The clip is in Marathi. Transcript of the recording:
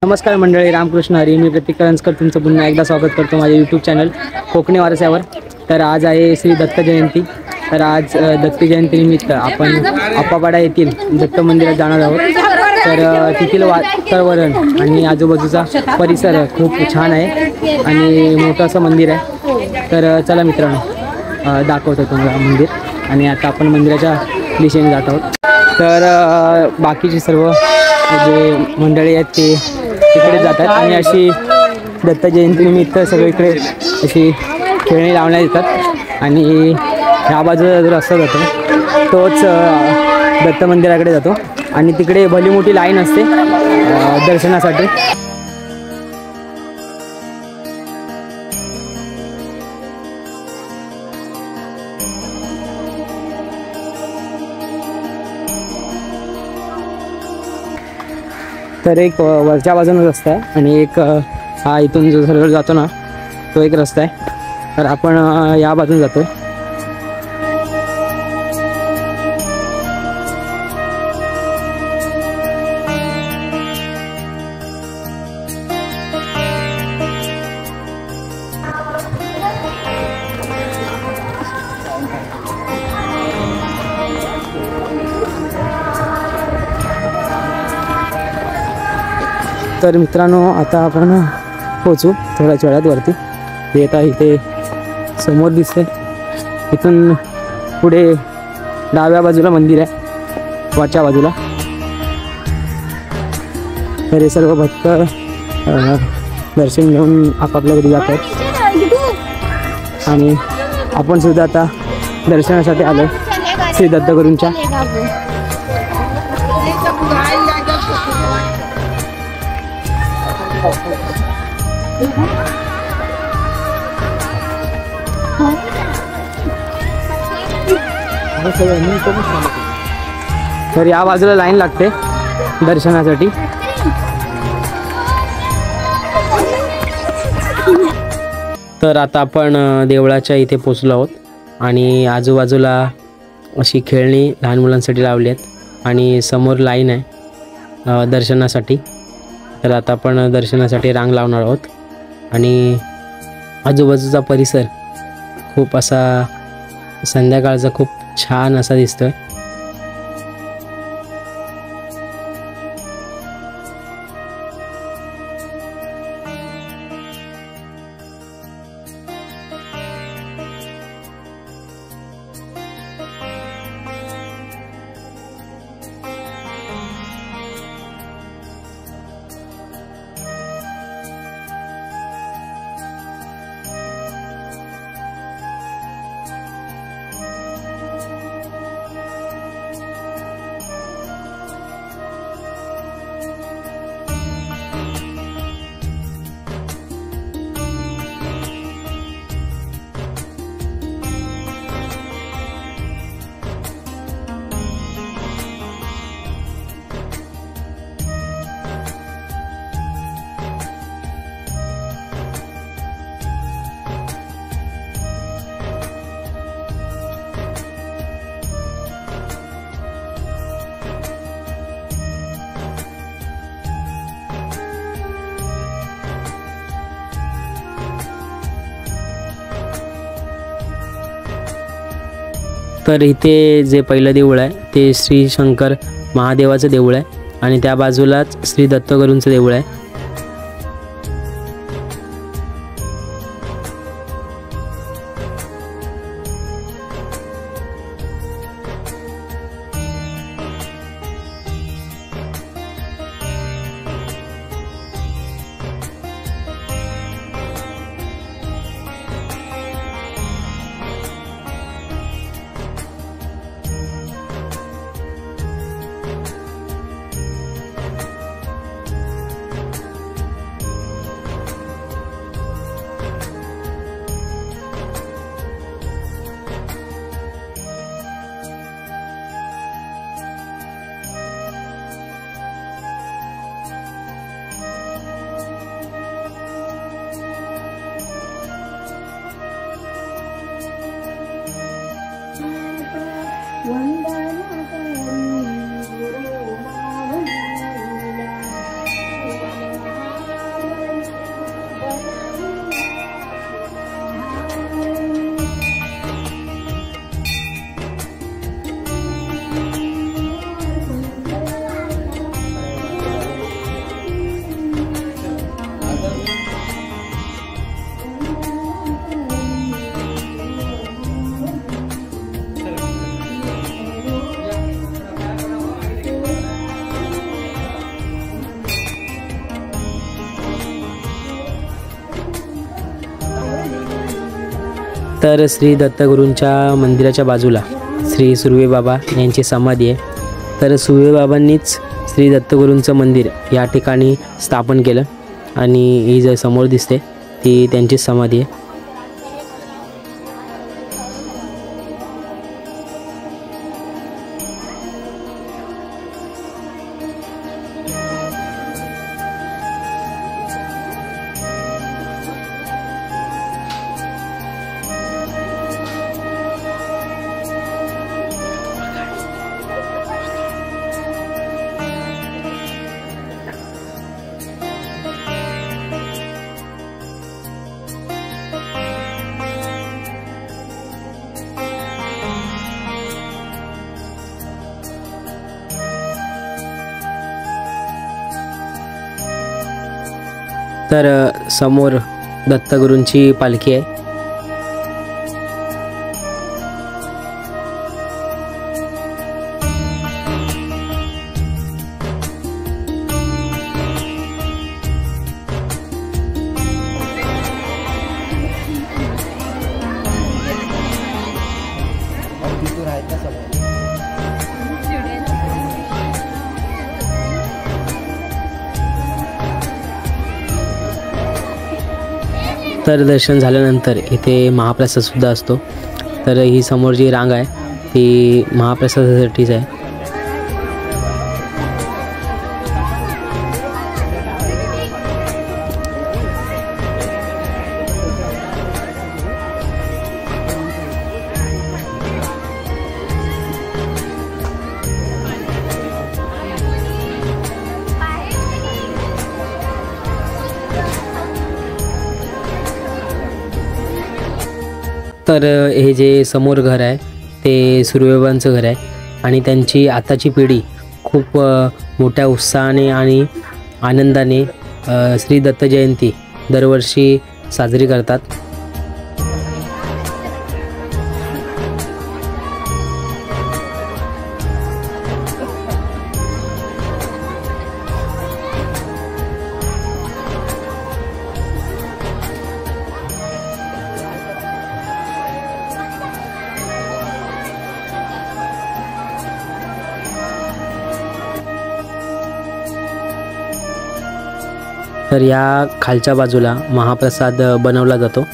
नमस्कार मंडळी, रामकृष्ण हरी. मी प्रतीक करंजकर तुमचं पुन्हा एकदा स्वागत करतो माझ्या यूट्यूब चॅनल कोकणी वारसावर. तर आज आहे श्री दत्त जयंती. तर आज दत्त जयंतीनिमित्त आपण आप्पापाडा येथील दत्त मंदिरात जाणार आहोत. तर तेथील वातावरण आणि आजूबाजूचा परिसर खूप छान आहे आणि मोठं असं मंदिर आहे. तर चला मित्रांनो, दाखवतो तुम्हाला मंदिर. आणि आता आपण मंदिराच्या दिशेने जात आहोत. तर बाकीचे सर्व जे मंडळी आहेत ते तिकडे जातात आणि अशी दत्त जयंतीनिमित्त सगळीकडे अशी खेळणी लावण्यात येतात. आणि ह्या बाजूला जो रस्ता जातो तोच दत्त मंदिराकडे जातो आणि तिकडे भली मोठी लाईन असते दर्शनासाठी. तर एक वरच्या बाजूने रस्ता आहे आणि एक हा इथून जो सरळ जातो ना तो एक रस्ता आहे. तर आपण या बाजून जातो. तर मित्रांनो, आता आपण पोचू थोड्याच वेळात वरती. हे आता इथे समोर दिसते. इथून पुढे डाव्या बाजूला मंदिर आहे, वरच्या बाजूला. तर हे सर्व भक्त दर्शन घेऊन आपापल्या घरी जातात आणि आपण सुद्धा आता दर्शनासाठी आलो श्री दत्तगुरूंच्या. तर या बाजूला लाईन लागते दर्शनासाठी. तर आता आपण देवळाच्या इथे पोचलो आहोत आणि आजूबाजूला अशी खेळणी लहान मुलांसाठी लावली आहेत आणि समोर लाईन आहे दर्शनासाठी. तर आता आपण दर्शनासाठी रांग लावणार आहोत आणि आजूबाजूचा परिसर खूप असा संध्याकाळचा खूप छान असा दिसतोय. तर इथे जे पहिलं देऊळ आहे ते श्री शंकर महादेवाचं देऊळ आहे आणि त्या बाजूलाच श्री दत्तगुरूंचं देऊळ आहे. तर श्री दत्तगुरूंच्या मंदिराच्या बाजूला श्री सुर्वे बाबा यांची समाधी आहे। तर सुर्वे बाबांनीच श्री दत्तगुरूंचं मंदिर या ठिकाणी स्थापन केलं आणि ही जे समोर दिसते ती त्यांचीच समाधी आहे। तर समोर दत्तगुरूंची पालखी आहे। तर दर्शन झाल्यानंतर इथे महाप्रसादसुद्धा असतो। तर ही समोर जी रांग आहे ती महाप्रसादासाठीच आहे। तर हे जे समोर घर आहे ते सुर्वेबाबांचं घर आहे आणि त्यांची आताची पिढी खूप मोठ्या उत्साहाने आणि आनंदाने श्री दत्त जयंती दरवर्षी साजरी करतात। तर या खालच्या बाजूला महाप्रसाद बनवला जातो।